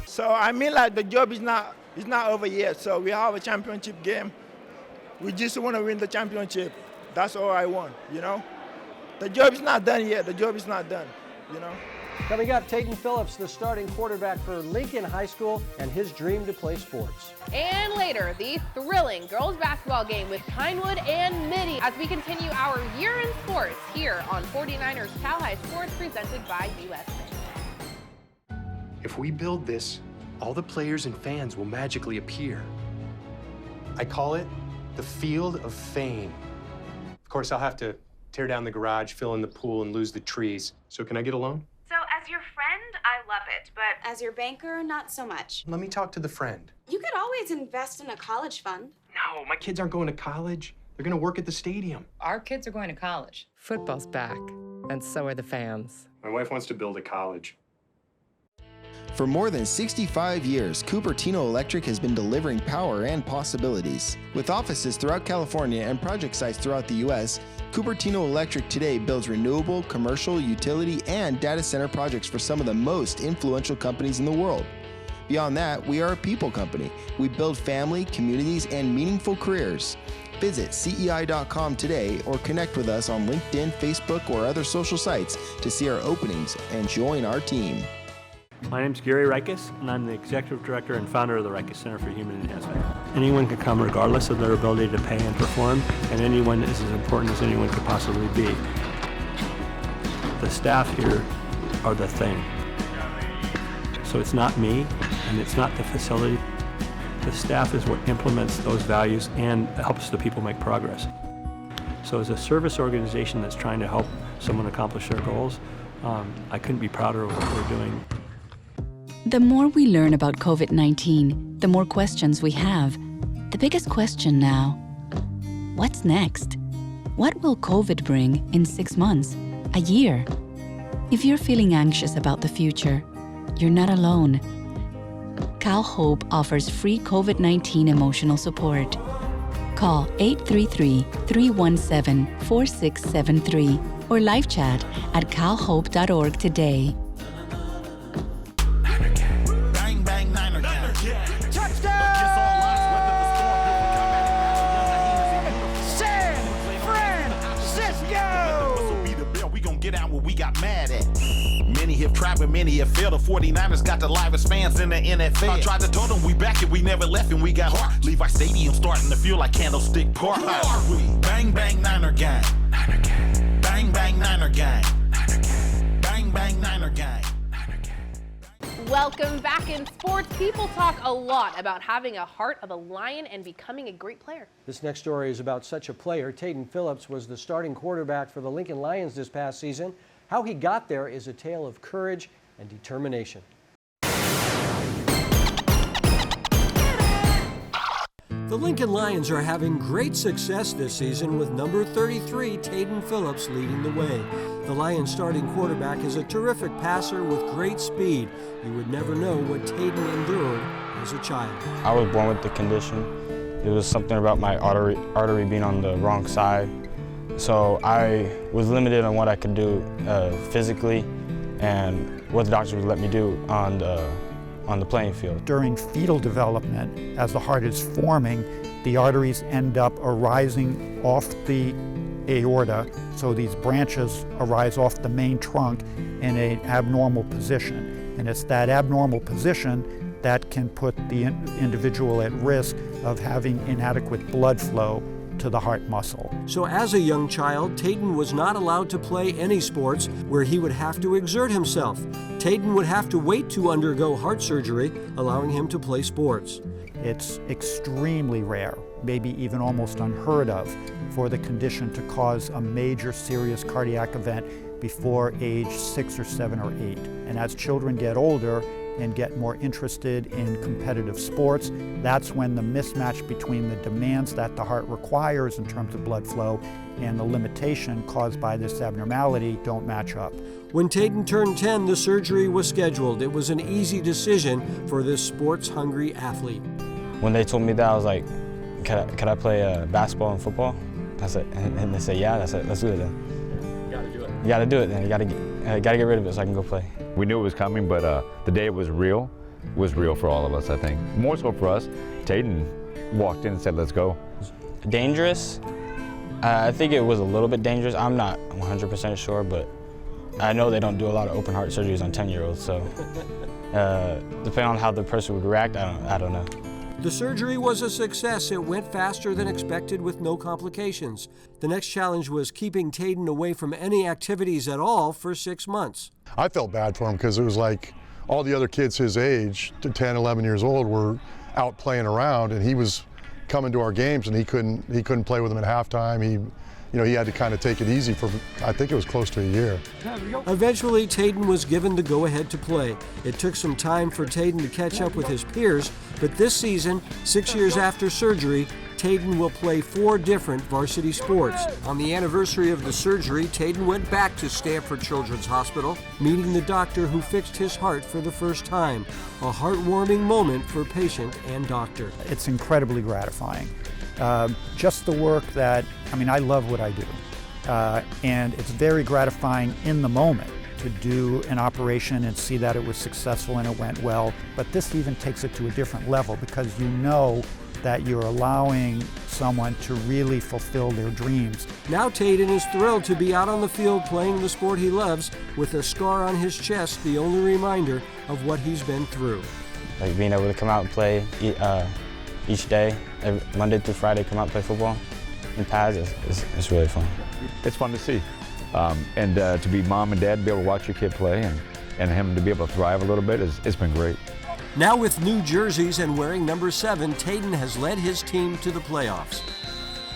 Speaker 16: So I mean, like, the job is not over yet. So we have a championship game. We just want to win the championship. That's all I want, you know. The job is not done yet. The job is not done, you know.
Speaker 1: Coming up, Tayden Phillips, the starting quarterback for Lincoln High School, and his dream to play sports.
Speaker 2: And later, the thrilling girls basketball game with Pinewood and Mitty as we continue our year in sports here on 49ers Cal High Sports presented by US Bank.
Speaker 17: If we build this, all the players and fans will magically appear. I call it the Field of Fame. Of course, I'll have to tear down the garage, fill in the pool, and lose the trees. So can I get a loan?
Speaker 18: So as your friend, I love it, but as your banker, not so much.
Speaker 17: Let me talk to the friend.
Speaker 18: You could always invest in a college fund.
Speaker 17: No, my kids aren't going to college. They're going to work at the stadium.
Speaker 19: Our kids are going to college. Football's back, and so are the fans.
Speaker 17: My wife wants to build a college.
Speaker 20: For more than 65 years, Cupertino Electric has been delivering power and possibilities. With offices throughout California and project sites throughout the U.S., Cupertino Electric today builds renewable, commercial, utility, and data center projects for some of the most influential companies in the world. Beyond that, we are a people company. We build family, communities, and meaningful careers. Visit CEI.com today or connect with us on LinkedIn, Facebook, or other social sites to see our openings and join our team.
Speaker 21: My name is Gary Rikus, and I'm the Executive Director and founder of the Rikus Center for Human Enhancement. Anyone can come regardless of their ability to pay and perform, and anyone is as important as anyone could possibly be. The staff here are the thing. So it's not me, and it's not the facility. The staff is what implements those values and helps the people make progress. So as a service organization that's trying to help someone accomplish their goals, I couldn't be prouder of what we're doing.
Speaker 11: The more we learn about COVID-19, the more questions we have. The biggest question now, what's next? What will COVID bring in 6 months, a year? If you're feeling anxious about the future, you're not alone. Cal Hope offers free COVID-19 emotional support. Call 833-317-4673 or live chat at calhope.org today.
Speaker 22: Many have tried, but many have failed. The 49ers got the livest fans in the NFL. I tried to tell them we back and we never left and we got heart. Levi Stadium starting to feel like Candlestick Park. Bang, bang, Niner gang. Niner gang. Bang, bang, Niner gang. Niner gang. Bang, bang, Niner gang.
Speaker 2: Welcome back in sports. People talk a lot about having a heart of a lion and becoming a great player.
Speaker 1: This next story is about such a player. Tayden Phillips was the starting quarterback for the Lincoln Lions this past season. How he got there is a tale of courage and determination. The Lincoln Lions are having great success this season with number 33, Tayden Phillips, leading the way. The Lions starting quarterback is a terrific passer with great speed. You would never know what Tayden endured as a child.
Speaker 23: I was born with the condition. It was something about my artery being on the wrong side. So I was limited on what I could do physically and what the doctors would let me do on the playing field.
Speaker 24: During fetal development, as the heart is forming, the arteries end up arising off the aorta, so these branches arise off the main trunk in an abnormal position. And it's that abnormal position that can put the individual at risk of having inadequate blood flow to the heart muscle.
Speaker 1: So as a young child, Tayden was not allowed to play any sports where he would have to exert himself. Tayden would have to wait to undergo heart surgery, allowing him to play sports.
Speaker 24: It's extremely rare, maybe even almost unheard of, for the condition to cause a major serious cardiac event before age 6 or 7 or 8. And as children get older and get more interested in competitive sports, that's when the mismatch between the demands that the heart requires in terms of blood flow and the limitation caused by this abnormality don't match up.
Speaker 1: When Tayden turned 10, the surgery was scheduled. It was an easy decision for this sports-hungry athlete.
Speaker 23: When they told me that, I was like, could I play basketball and football? I said, and they said, yeah. I said, let's do it then.
Speaker 3: You gotta do it.
Speaker 23: You gotta do it then. You gotta get rid of it so I can go play.
Speaker 3: We knew it was coming, but the day it was real for all of us, I think. More so for us. Tayden walked in and said, let's go.
Speaker 23: Dangerous? I think it was a little bit dangerous. I'm not 100% sure, but I know they don't do a lot of open heart surgeries on 10-year-olds, so depending on how the person would react, I don't know.
Speaker 1: The surgery was a success. It went faster than expected with no complications. The next challenge was keeping Tayden away from any activities at all for 6 months.
Speaker 7: I felt bad for him because it was like all the other kids his age, 10, 11 years old, were out playing around, and he was coming to our games, and he couldn't play with them at halftime. He had to kind of take it easy for, I think it was close to a year.
Speaker 1: Eventually, Tayden was given the go-ahead to play. It took some time for Tayden to catch up with his peers, but this season, 6 years after surgery, Tayden will play 4 different varsity sports. On the anniversary of the surgery, Tayden went back to Stanford Children's Hospital, meeting the doctor who fixed his heart for the first time. A heartwarming moment for patient and doctor.
Speaker 24: It's incredibly gratifying. Just the work that, I love what I do. And it's very gratifying in the moment to do an operation and see that it was successful and it went well. But this even takes it to a different level because you know that you're allowing someone to really fulfill their dreams.
Speaker 1: Now Tayden is thrilled to be out on the field playing the sport he loves, with a scar on his chest the only reminder of what he's been through.
Speaker 23: Like being able to come out and play each day, Monday through Friday, come out and play football in pads, it's really fun.
Speaker 3: It's fun to see. And to be mom and dad, to be able to watch your kid play and him to be able to thrive a little bit, it's been great.
Speaker 1: Now with new jerseys and wearing number 7, Tayden has led his team to the playoffs.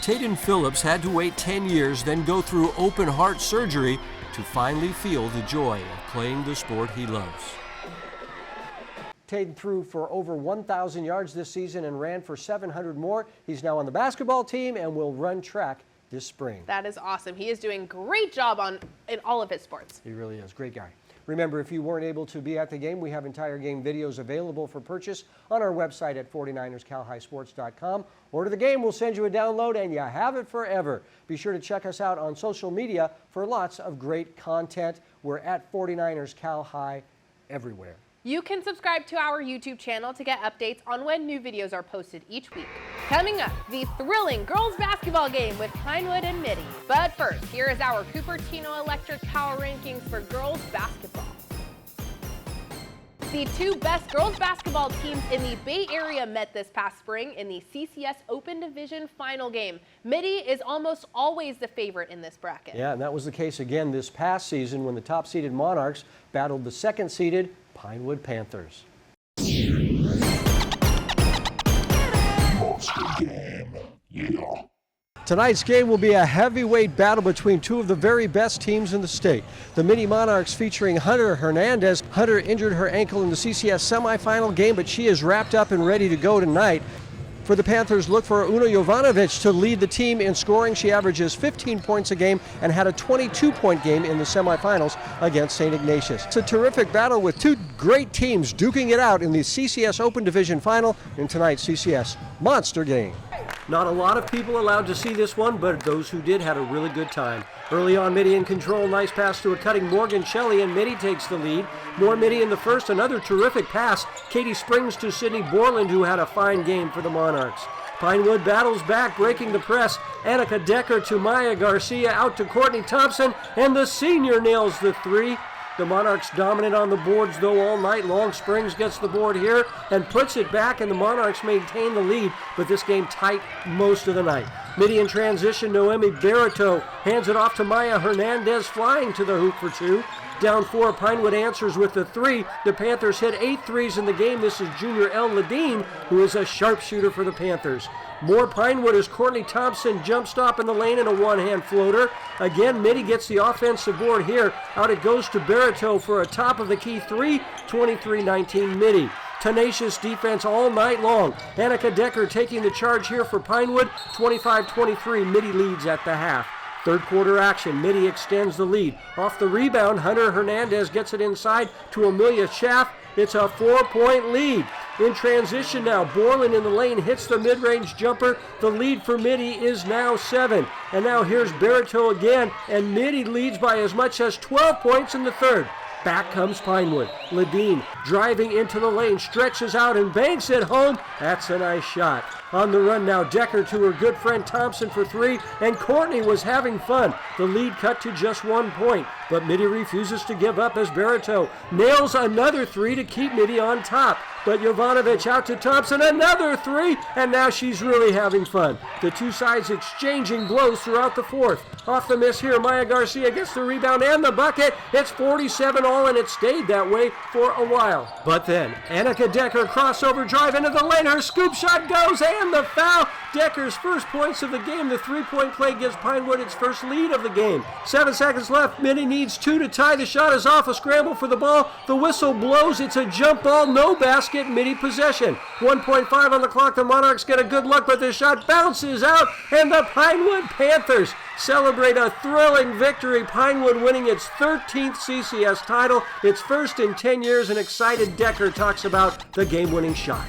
Speaker 1: Tayden Phillips had to wait 10 years, then go through open heart surgery to finally feel the joy of playing the sport he loves. Tayden threw for over 1,000 yards this season and ran for 700 more. He's now on the basketball team and will run track this spring.
Speaker 2: That is awesome. He is doing a great job in all of his sports.
Speaker 1: He really is. Great guy. Remember, if you weren't able to be at the game, we have entire game videos available for purchase on our website at 49erscalhighsports.com. Order the game, we'll send you a download, and you have it forever. Be sure to check us out on social media for lots of great content. We're at 49ers Cal High everywhere.
Speaker 2: You can subscribe to our YouTube channel to get updates on when new videos are posted each week. Coming up, the thrilling girls basketball game with Pinewood and Mitty. But first, here is our Cupertino Electric Power Rankings for girls basketball. The 2 best girls basketball teams in the Bay Area met this past spring in the CCS Open Division final game. Mitty is almost always the favorite in this bracket.
Speaker 1: Yeah, and that was the case again this past season when the top-seeded Monarchs battled the second-seeded Pinewood Panthers. Tonight's game will be a heavyweight battle between 2 of the very best teams in the state. The Mitty Monarchs featuring Hunter Hernandez. Hunter injured her ankle in the CCS semifinal game, but she is wrapped up and ready to go tonight. For the Panthers, look for Una Jovanovic to lead the team in scoring. She averages 15 points a game and had a 22-point game in the semifinals against St. Ignatius. It's a terrific battle with 2 great teams duking it out in the CCS Open Division final in tonight's CCS Monster Game. Not a lot of people allowed to see this one, but those who did had a really good time. Early on, Mitty in control. Nice pass to a cutting Morgan Shelley, and Mitty takes the lead. More Mitty in the first. Another terrific pass. Katie Springs to Sydney Borland, who had a fine game for the Monarchs. Pinewood battles back, breaking the press. Annika Decker to Maya Garcia, out to Courtney Thompson, and the senior nails the 3. The Monarchs dominant on the boards, though, all night long. Springs gets the board here and puts it back, and the Monarchs maintain the lead, but this game tight most of the night. Midi in transition, Noemi Barreto hands it off to Maya Hernandez, flying to the hoop for two. Down 4, Pinewood answers with the 3. The Panthers hit 8 threes in the game. This is junior Elle Ladine, who is a sharpshooter for the Panthers. More Pinewood as Courtney Thompson jump stop in the lane and a one-hand floater. Again, Midi gets the offensive board here. Out it goes to Barreto for a top-of-the-key 3, 23-19 Midi. Tenacious defense all night long. Annika Decker taking the charge here for Pinewood. 25-23, Midi leads at the half. Third quarter action, Midi extends the lead. Off the rebound, Hunter Hernandez gets it inside to Amelia Schaff. It's a 4-point lead. In transition now, Borland in the lane hits the mid-range jumper. The lead for Midi is now 7. And now here's Barreto again, and Midi leads by as much as 12 points in the third. Back comes Pinewood. Ladine driving into the lane, stretches out and banks it home. That's a nice shot. On the run now, Decker to her good friend Thompson for 3, and Courtney was having fun. The lead cut to just 1 point, but Midi refuses to give up as Barreto nails another 3 to keep Midi on top. But Jovanovic out to Thompson, another 3, and now she's really having fun. The two sides exchanging blows throughout the fourth. Off the miss here, Maya Garcia gets the rebound and the bucket. It's 47 all, and it stayed that way for a while. But then, Annika Decker crossover drive into the lane. Her scoop shot goes, and the foul. Decker's first points of the game. The three-point play gives Pinewood its first lead of the game. 7 seconds left. Midi needs 2 to tie. The shot is off. A scramble for the ball. The whistle blows. It's a jump ball. No basket. Midi possession. 1.5 on the clock. The Monarchs get a good look, but the shot bounces out, and the Pinewood Panthers celebrate a thrilling victory. Pinewood winning its 13th CCS title, its first in 10 years, and excited Decker talks about the game-winning shot.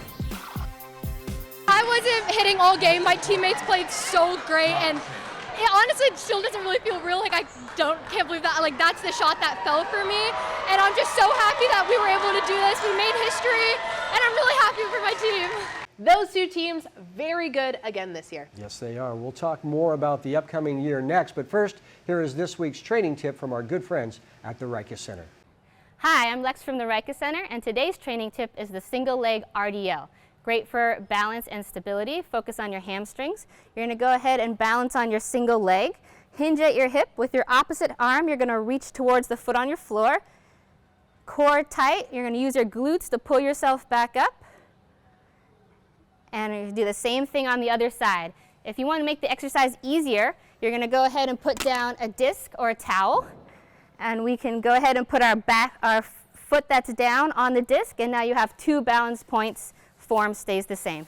Speaker 8: I wasn't hitting all game. My teammates played so great, and it honestly still doesn't really feel real. Like, can't believe that. Like, that's the shot that fell for me, and I'm just so happy that we were able to do this. We made history, and I'm really happy for my team.
Speaker 2: Those two teams, very good again this year.
Speaker 1: Yes, they are. We'll talk more about the upcoming year next, but first, here is this week's training tip from our good friends at the Rikus Center.
Speaker 9: Hi, I'm Lex from the Rikus Center, and today's training tip is the single leg RDL. Great for balance and stability. Focus on your hamstrings. You're going to go ahead and balance on your single leg. Hinge at your hip. With your opposite arm, you're going to reach towards the foot on your floor. Core tight. You're going to use your glutes to pull yourself back up. And you do the same thing on the other side. If you want to make the exercise easier, you're going to go ahead and put down a disc or a towel. And we can go ahead and put our foot that's down on the disc, and now you have 2 balance points. Form stays the same.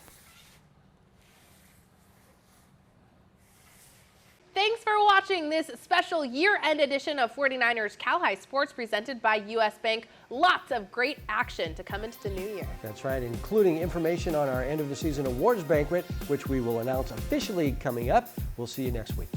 Speaker 2: Thanks for watching this special year-end edition of 49ers Cal High Sports presented by U.S. Bank. Lots of great action to come into the new year.
Speaker 1: That's right, including information on our end-of-the-season awards banquet, which we will announce officially coming up. We'll see you next week.